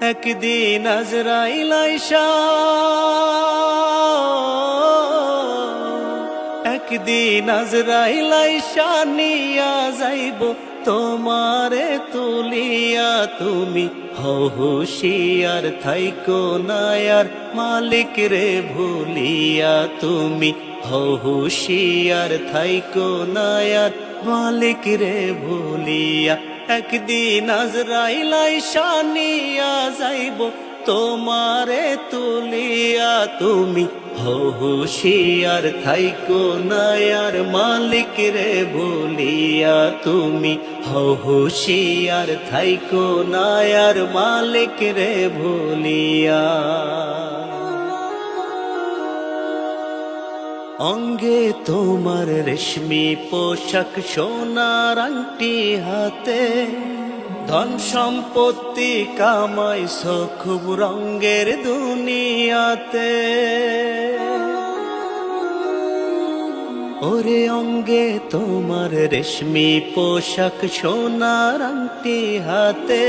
একদিন আজরাইল আইসা, একদিন আজরাইল আইসা নিয়া যাইব তোমারে তুলিয়া। তুমি হও হুশিয়ার থাইকো না আর মালিক রে ভুলিয়া। তুমি হও হুশিয়ার থাইকো না আর মালিক রে ভুলিয়া। একদিন আজরাইল আইসা নিয়া যাইব তোমারে তুলিয়া। তুমি হও হুশিয়ার থাইকো না আর মালিক রে ভুলিয়া। তুমি হও হুশিয়ার থাইকো না আর মালিক রে ভুলিয়া। অঙ্গে তোমার রেশমি পোশাক, সোনার আংটি হাতে, ধন সম্পত্তি কামাইছ খুব রঙ্গের দুনিয়াতে। ওরে অঙ্গে তোমার রেশমি পোশাক, সোনার আংটি হাতে,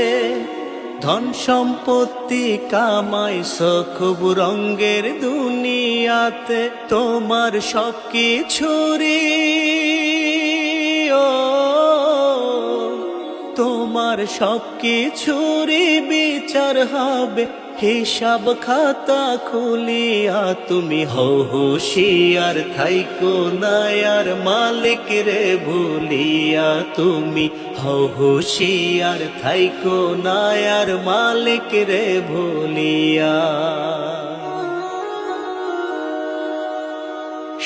ধন সম্পত্তি কামাইছ খুব রঙ্গের দুনিয়াতে। তোমার সব কিছুরি তোমার সব কিছুরি বিচার হবে হিসাব খাতা খুলিয়া। তুমি হও হুশিয়ার থাইকো না আর মালিক রে ভুলিয়া। তুমি হও হুশিয়ার থাইকো না আর মালিক রে ভুলিয়া।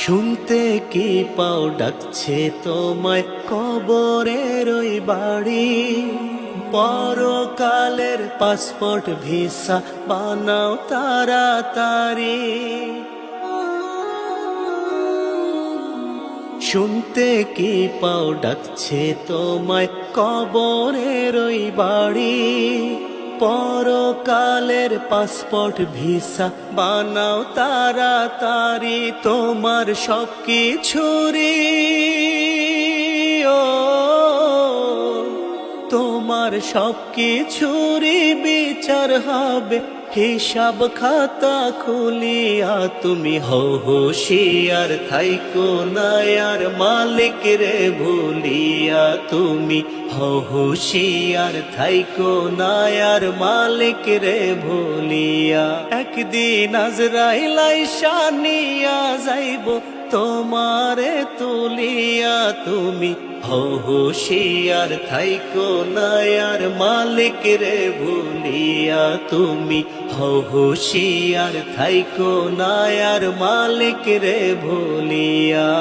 শুনতে কি পাও ডাকছে তোমায় কবরের ওই বাড়ি, পরকালের পাসপোর্ট ভিসা বানাও তাড়াতাড়ি। শুনতে কি পাও ডাকছে তোমায় কবরের ওই বাড়ি, পরকালের পাসপোর্ট ভিসা বানাও তাড়াতাড়ি। তোমার সব কিছুরি তোমার সব কিছুরি বিচার হবে হিসাব খাতা খুলিয়া। তুমি হও হুশিয়ার থাইকো না আর মালিক রে ভুলিয়া। তুমি হও হুশিয়ার থাইকো না আর মালিক রে ভুলিয়া। একদিন আজরাইল আইসা নিয়া যাইব তোমারে তুলিয়া। তুমি হও হুশিয়ার থাইকো না আর মালিক রে ভুলিয়া। তুমি হও হুশিয়ার থাইকো না আর মালিক রে ভুলিয়া।